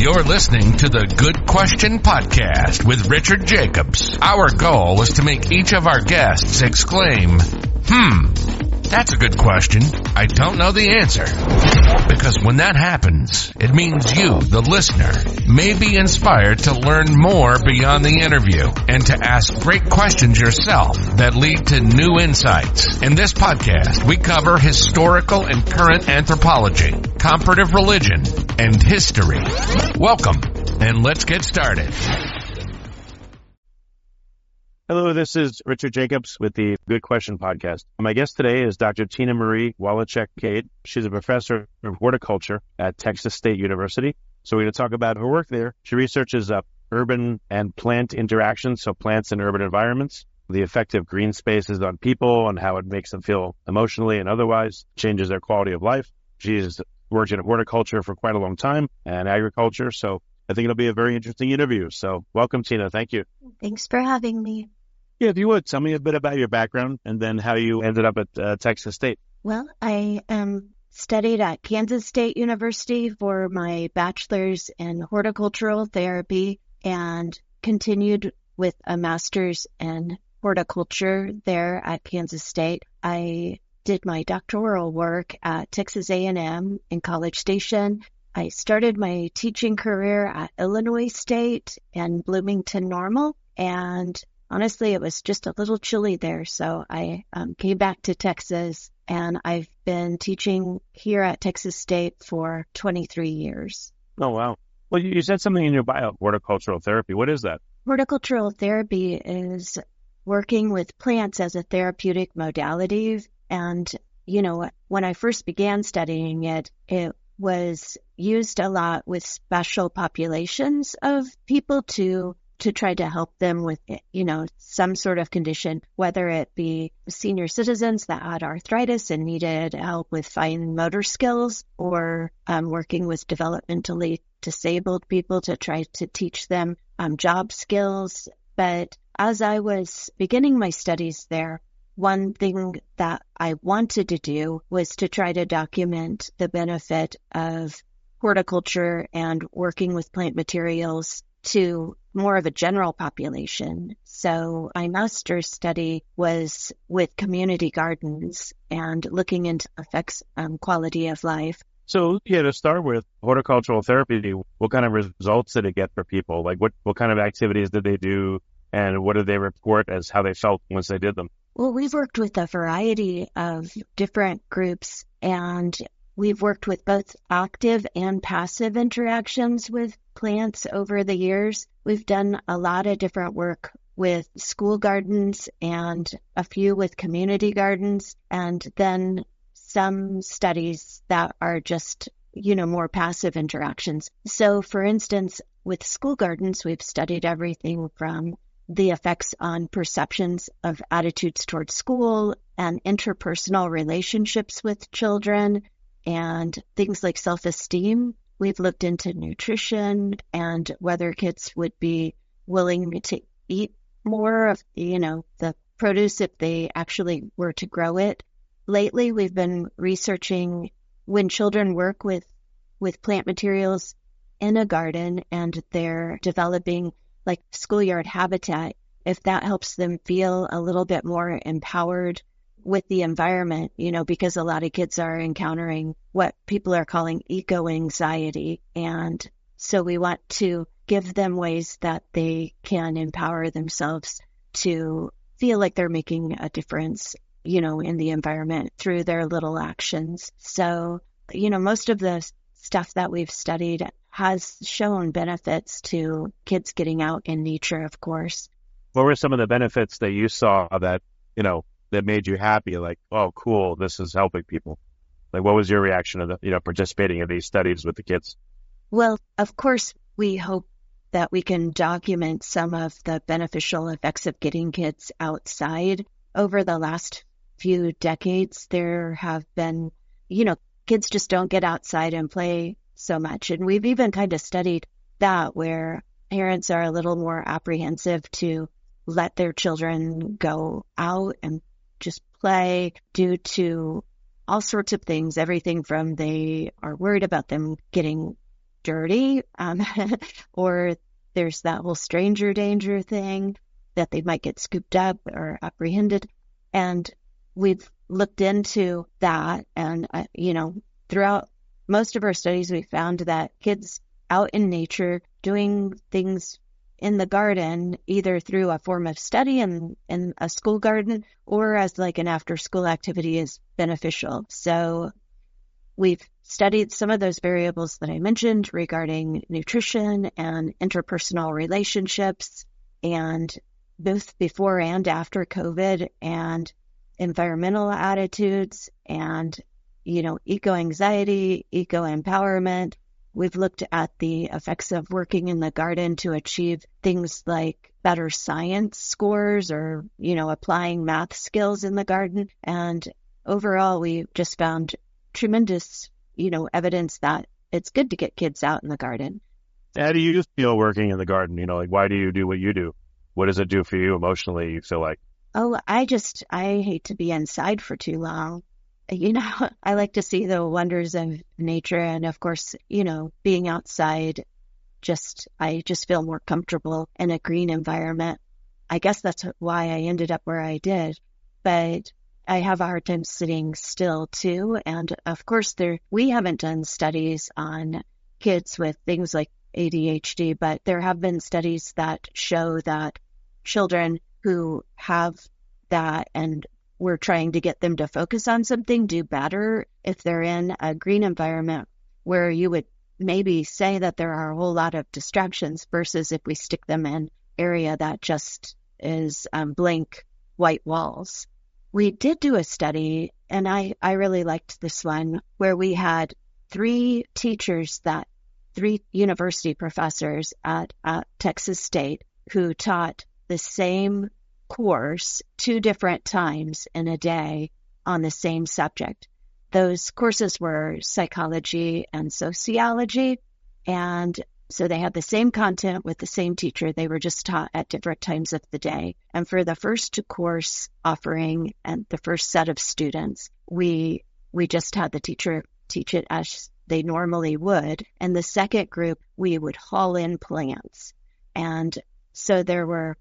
You're listening to the Good Question Podcast with Richard Jacobs. Our goal is to make each of our guests exclaim, that's a good question. I don't know the answer. Because when that happens, it means you, the listener, may be inspired to learn more beyond the interview and to ask great questions yourself that lead to new insights. In this podcast, we cover historical and current anthropology, comparative religion, and history. Welcome, and let's get started. Hello, this is Richard Jacobs with the Good Question Podcast. My guest today is Dr. Tina Marie Waliczek Cade. She's a professor of horticulture at Texas State University. So we're going to talk about her work there. She researches urban and plant interactions, so plants in urban environments, the effect of green spaces on people and how it makes them feel emotionally and otherwise, changes their quality of life. She's worked in horticulture for quite a long time and agriculture, so I think it'll be a very interesting interview. So welcome, Tina. Thank you. Thanks for having me. Yeah, if you would, tell me a bit about your background and then how you ended up at Texas State. Well, I studied at Kansas State University for my bachelor's in horticultural therapy and continued with a master's in horticulture there at Kansas State. I did my doctoral work at Texas A&M in College Station. I started my teaching career at Illinois State and Bloomington Normal, and honestly, it was just a little chilly there, so I came back to Texas, and I've been teaching here at Texas State for 23 years. Oh, wow. Well, you said something in your bio, horticultural therapy. What is that? Horticultural therapy is working with plants as a therapeutic modality, and, you know, when I first began studying it, it was used a lot with special populations of people to try to help them with, you know, some sort of condition, whether it be senior citizens that had arthritis and needed help with fine motor skills, or working with developmentally disabled people to try to teach them job skills. But as I was beginning my studies there, one thing that I wanted to do was to try to document the benefit of horticulture and working with plant materials to more of a general population. So my master's study was with community gardens and looking into effects on quality of life. So, yeah, to start with, horticultural therapy, what kind of results did it get for people? Like what kind of activities did they do, and what did they report as how they felt once they did them? Well, we've worked with a variety of different groups, and we've worked with both active and passive interactions with plants over the years. We've done a lot of different work with school gardens and a few with community gardens, and then some studies that are just, you know, more passive interactions. So, for instance, with school gardens, we've studied everything from the effects on perceptions of attitudes towards school and interpersonal relationships with children and things like self-esteem. We've looked into nutrition and whether kids would be willing to eat more of, you know, the produce if they actually were to grow it. Lately, we've been researching when children work with plant materials in a garden and they're developing like schoolyard habitat, if that helps them feel a little bit more empowered with the environment, you know, because a lot of kids are encountering what people are calling eco-anxiety. And so we want to give them ways that they can empower themselves to feel like they're making a difference, you know, in the environment through their little actions. So, you know, most of the stuff that we've studied has shown benefits to kids getting out in nature, of course. What were some of the benefits that you saw that, you know, that made you happy? Like, oh, cool, this is helping people. Like, what was your reaction to participating in these studies with the kids? Well, of course, we hope that we can document some of the beneficial effects of getting kids outside. Over the last few decades, there have been, you know, kids just don't get outside and play so much. And we've even kind of studied that, where parents are a little more apprehensive to let their children go out and just play due to all sorts of things, everything from they are worried about them getting dirty, or there's that whole stranger danger thing that they might get scooped up or apprehended. And we've looked into that. And, throughout most of our studies, we found that kids out in nature doing things in the garden, either through a form of study in a school garden or as like an after school activity, is beneficial. So we've studied some of those variables that I mentioned regarding nutrition and interpersonal relationships, and both before and after COVID, and environmental attitudes, and, eco-anxiety, eco-empowerment. We've looked at the effects of working in the garden to achieve things like better science scores or, applying math skills in the garden. And overall, we just found tremendous, evidence that it's good to get kids out in the garden. How do you feel working in the garden? Why do you do what you do? What does it do for you emotionally, you feel like? Oh, I hate to be inside for too long. I like to see the wonders of nature. And of course, being outside, I just feel more comfortable in a green environment. I guess that's why I ended up where I did. But I have a hard time sitting still too. And of course, we haven't done studies on kids with things like ADHD, but there have been studies that show that children who have that and we're trying to get them to focus on something do better if they're in a green environment, where you would maybe say that there are a whole lot of distractions versus if we stick them in an area that just is blank white walls. We did do a study, and I really liked this one, where we had three university professors at Texas State who taught the same course 2 different times in a day on the same subject. Those courses were psychology and sociology, and so they had the same content with the same teacher. They were just taught at different times of the day. And for the first course offering and the first set of students, we just had the teacher teach it as they normally would. And the second group, we would haul in plants. And so there were,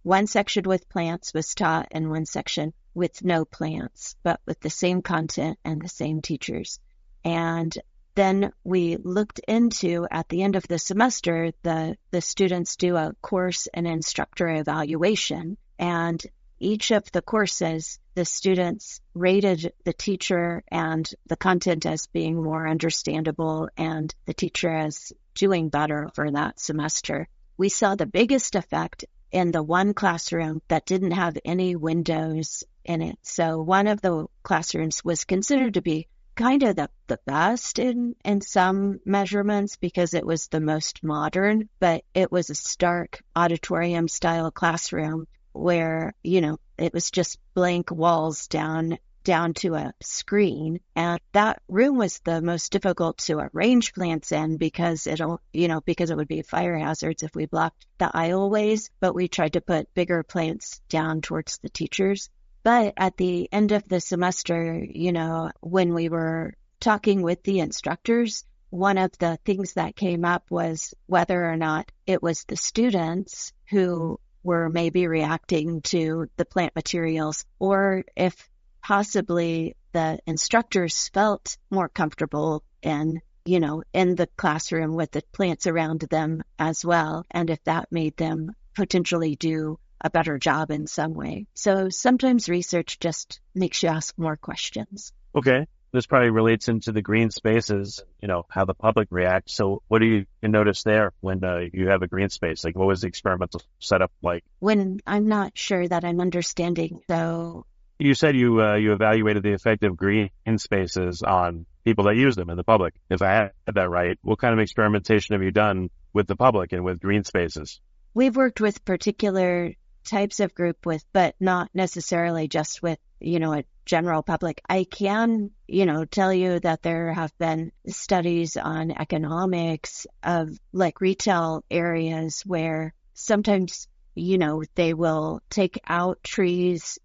one section with plants was taught and one section with no plants, but with the same content and the same teachers. And then we looked into, at the end of the semester, the students do a course and instructor evaluation. And each of the courses, the students rated the teacher and the content as being more understandable and the teacher as doing better for that semester. We saw the biggest effect in the one classroom that didn't have any windows in it. So one of the classrooms was considered to be kind of the best in some measurements because it was the most modern, but it was a stark auditorium style classroom where, it was just blank walls down to a screen. And that room was the most difficult to arrange plants in because it would be fire hazards if we blocked the aisleways, but we tried to put bigger plants down towards the teachers. But at the end of the semester, when we were talking with the instructors, one of the things that came up was whether or not it was the students who were maybe reacting to the plant materials, or if possibly the instructors felt more comfortable in the classroom with the plants around them as well, and if that made them potentially do a better job in some way. So sometimes research just makes you ask more questions. Okay. This probably relates into the green spaces, how the public reacts. So what do you notice there when you have a green space? Like, what was the experimental setup like? When I'm not sure that I'm understanding. So you said you evaluated the effect of green spaces on people that use them in the public. If I had that right, what kind of experimentation have you done with the public and with green spaces? We've worked with particular types of group but not necessarily just with, a general public. I can, tell you that there have been studies on economics of like retail areas where sometimes, they will take out trees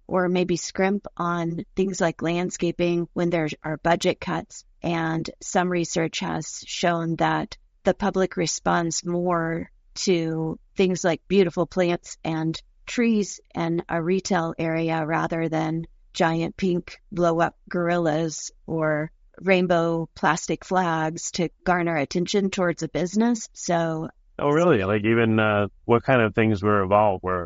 or maybe scrimp on things like landscaping when there are budget cuts. And some research has shown that the public responds more to things like beautiful plants and trees in a retail area rather than giant pink blow-up gorillas or rainbow plastic flags to garner attention towards a business. So, oh, really? Like even what kind of things were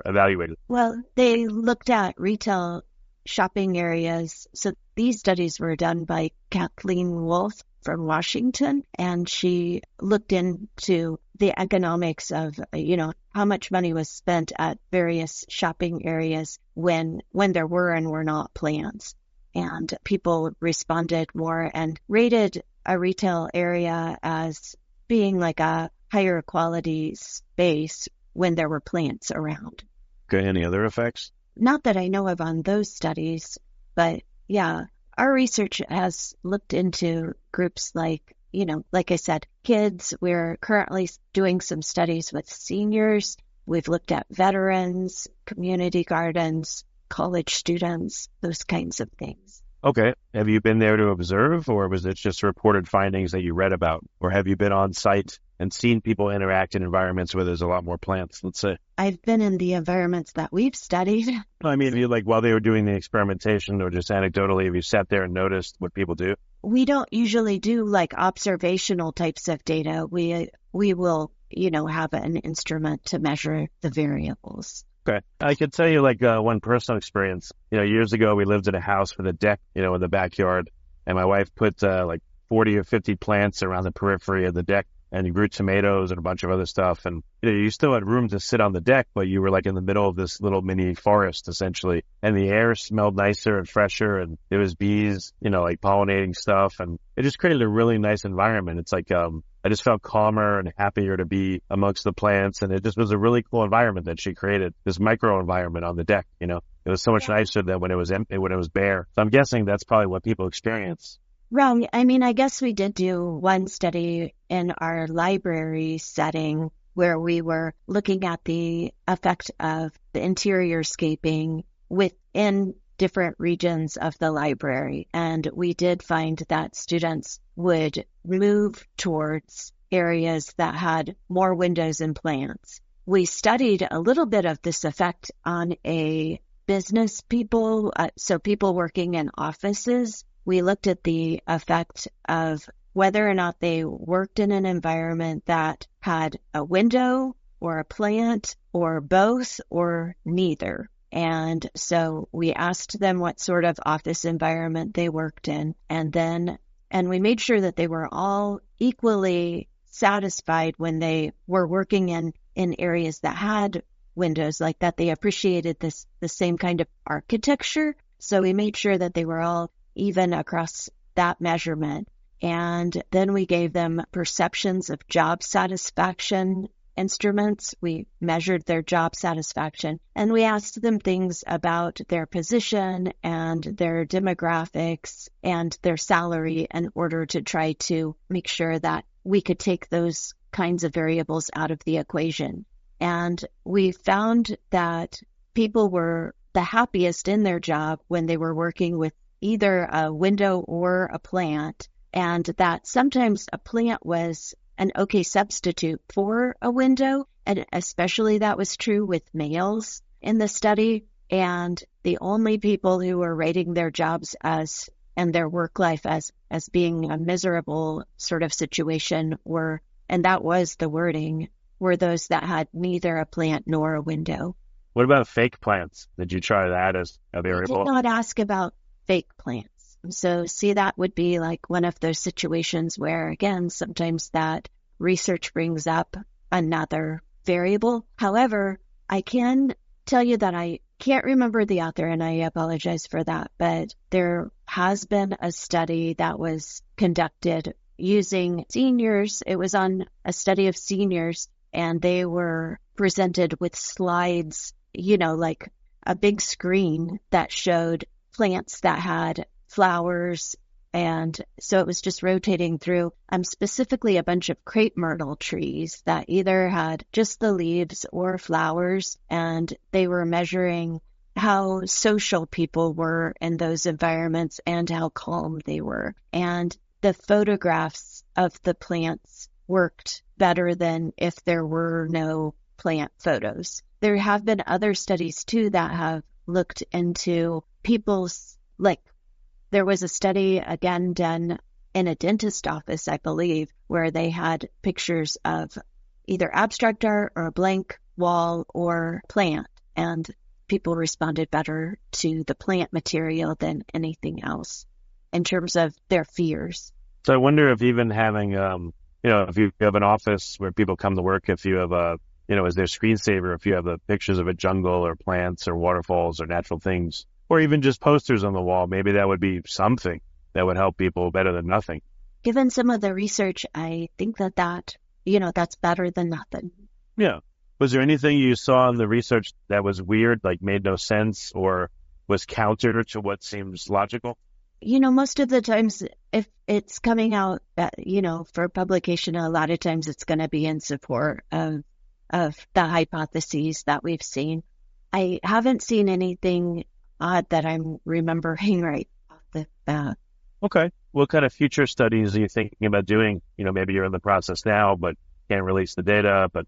evaluated? well, they looked at retail shopping areas. So these studies were done by Kathleen Wolf from Washington, and she looked into the economics of, how much money was spent at various shopping areas when there were and were not plants. And people responded more and rated a retail area as being like a higher quality space when there were plants around. Okay, any other effects? Not that I know of on those studies, but yeah, our research has looked into groups like, like I said, kids. We're currently doing some studies with seniors. We've looked at veterans, community gardens, college students, those kinds of things. Okay. Have you been there to observe, or was it just reported findings that you read about? Or have you been on site and seen people interact in environments where there's a lot more plants, let's say? I've been in the environments that we've studied. I mean, while they were doing the experimentation, or just anecdotally, have you sat there and noticed what people do? We don't usually do like observational types of data. We will, have an instrument to measure the variables. Okay. I could tell you one personal experience. Years ago, we lived in a house with a deck, in the backyard, and my wife put 40 or 50 plants around the periphery of the deck, and you grew tomatoes and a bunch of other stuff. And you still had room to sit on the deck, but you were in the middle of this little mini forest, essentially. And the air smelled nicer and fresher, and there was bees, pollinating stuff. And it just created a really nice environment. It's I just felt calmer and happier to be amongst the plants. And it just was a really cool environment that she created, this micro environment on the deck. It was so much nicer than when it was empty, when it was bare. So I'm guessing that's probably what people experience. Wrong. I mean, I guess we did do one study in our library setting where we were looking at the effect of the interior scaping within different regions of the library. And we did find that students would move towards areas that had more windows and plants. We studied a little bit of this effect on business people, so people working in offices. We looked at the effect of whether or not they worked in an environment that had a window or a plant or both or neither. And so we asked them what sort of office environment they worked in, and we made sure that they were all equally satisfied when they were working in areas that had windows, like that they appreciated the same kind of architecture. So we made sure that they were all even across that measurement. And then we gave them perceptions of job satisfaction instruments. We measured their job satisfaction, and we asked them things about their position and their demographics and their salary in order to try to make sure that we could take those kinds of variables out of the equation. And we found that people were the happiest in their job when they were working with either a window or a plant, and that sometimes a plant was an okay substitute for a window, and especially that was true with males in the study. And the only people who were rating their jobs and their work life as being a miserable sort of situation were, and that was the wording, were those that had neither a plant nor a window. What about fake plants? Did you try that as a variable? I did not ask about fake plants. So see, that would be like one of those situations where, again, sometimes that research brings up another variable. However, I can tell you that I can't remember the author, and I apologize for that, but there has been a study that was conducted using seniors. It was on a study of seniors, and they were presented with slides, like a big screen that showed plants that had flowers. And so it was just rotating through specifically a bunch of crepe myrtle trees that either had just the leaves or flowers. And they were measuring how social people were in those environments and how calm they were. And the photographs of the plants worked better than if there were no plant photos. There have been other studies too that have looked into people's, like, there was a study again done in a dentist office, I believe, where they had pictures of either abstract art or a blank wall or plant, and people responded better to the plant material than anything else in terms of their fears. So I wonder if even having, if you have an office where people come to work, if you have as their screensaver, if you have the pictures of a jungle or plants or waterfalls or natural things, or even just posters on the wall, maybe that would be something that would help people better than nothing. Given some of the research, I think that's better than nothing. Yeah. Was there anything you saw in the research that was weird, like made no sense or was counter to what seems logical? Most of the times, if it's coming out, for publication, a lot of times it's going to be in support of the hypotheses that we've seen. I haven't seen anything odd that I'm remembering right off the bat. Okay. What kind of future studies are you thinking about doing? Maybe you're in the process now, but can't release the data. But,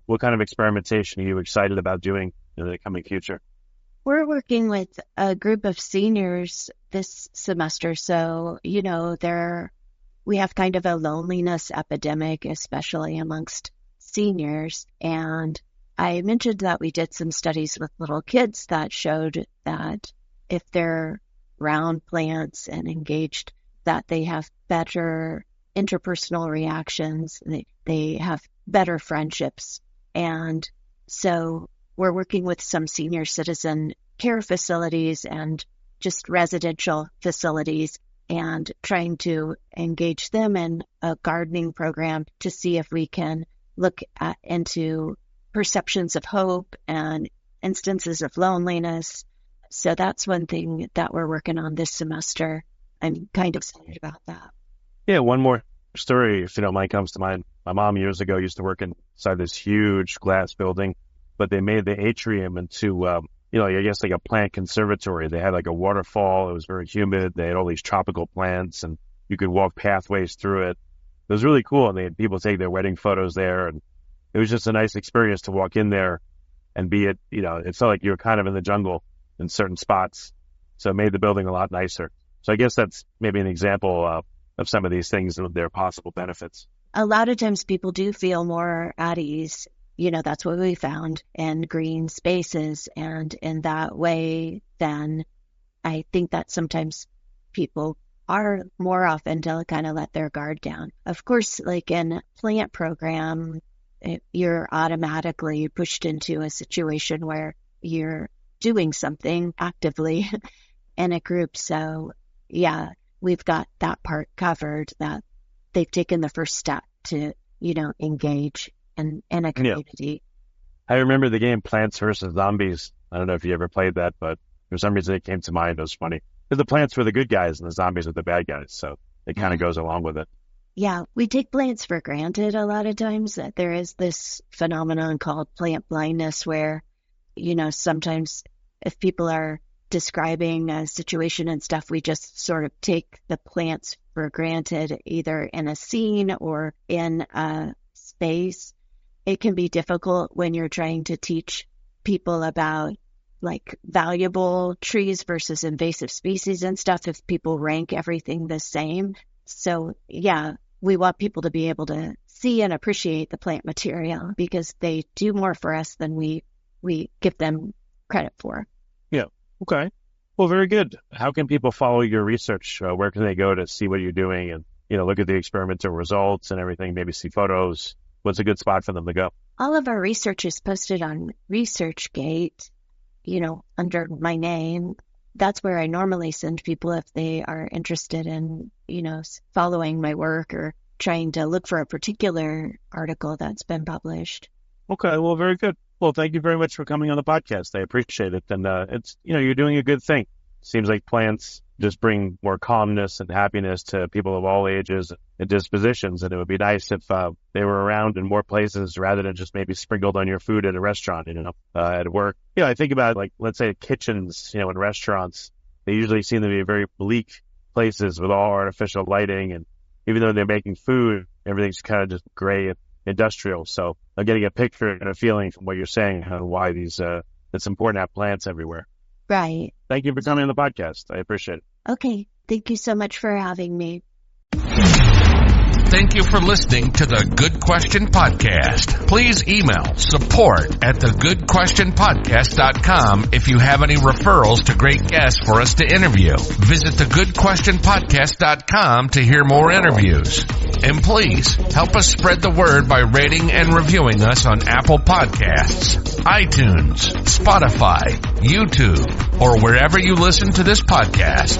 what kind of experimentation are you excited about doing in the coming future? We're working with a group of seniors this semester. So, we have kind of a loneliness epidemic, especially amongst seniors. And I mentioned that we did some studies with little kids that showed that if they're around plants and engaged, that they have better interpersonal reactions, they have better friendships. And so we're working with some senior citizen care facilities and just residential facilities and trying to engage them in a gardening program to see if we can look into perceptions of hope and instances of loneliness. So that's one thing that we're working on this semester. I'm kind of excited about that. Yeah, one more story, if you don't mind, comes to mind. My mom years ago used to work inside this huge glass building, but they made the atrium into, I guess like a plant conservatory. They had like a waterfall. It was very humid. They had all these tropical plants, and you could walk pathways through it. It was really cool, and they had people take their wedding photos there, and it was just a nice experience to walk in there and be it felt like you were kind of in the jungle in certain spots. So it made the building a lot nicer. So I guess that's maybe an example of some of these things and their possible benefits. A lot of times people do feel more at ease. That's what we found in green spaces. And in that way, then I think that sometimes people are more often to kind of let their guard down. Of course, like in plant program, you're automatically pushed into a situation where you're doing something actively in a group. So yeah, we've got that part covered, that they've taken the first step to, engage in a community. Yeah. I remember the game Plants vs. Zombies. I don't know if you ever played that, but for some reason it came to mind. It was funny. Because the plants were the good guys and the zombies were the bad guys. So it kind of goes along with it. Yeah, we take plants for granted a lot of times. That there is this phenomenon called plant blindness where, sometimes if people are describing a situation and stuff, we just sort of take the plants for granted, either in a scene or in a space. It can be difficult when you're trying to teach people about like valuable trees versus invasive species and stuff if people rank everything the same. So yeah, we want people to be able to see and appreciate the plant material because they do more for us than we give them credit for. Yeah. Okay. Well, very good. How can people follow your research? Where can they go to see what you're doing and, look at the experimental results and everything, maybe see photos? What's a good spot for them to go? All of our research is posted on ResearchGate, under my name. That's where I normally send people if they are interested in, following my work or trying to look for a particular article that's been published. Okay. Well, very good. Well, thank you very much for coming on the podcast. I appreciate it. And it's, you're doing a good thing. Seems like plants just bring more calmness and happiness to people of all ages and dispositions. And it would be nice if they were around in more places rather than just maybe sprinkled on your food at a restaurant, at work. I think about like, let's say kitchens, in restaurants, they usually seem to be very bleak places with all artificial lighting and even though they're making food, everything's kind of just gray and industrial. So I'm getting a picture and a feeling from what you're saying on why it's important to have plants everywhere. Right. Thank you for coming on the podcast. I appreciate it. Okay. Thank you so much for having me. Thank you for listening to the Good Question Podcast. Please email support@thegoodquestionpodcast.com if you have any referrals to great guests for us to interview. Visit thegoodquestionpodcast.com to hear more interviews. And please help us spread the word by rating and reviewing us on Apple Podcasts, iTunes, Spotify, YouTube, or wherever you listen to this podcast.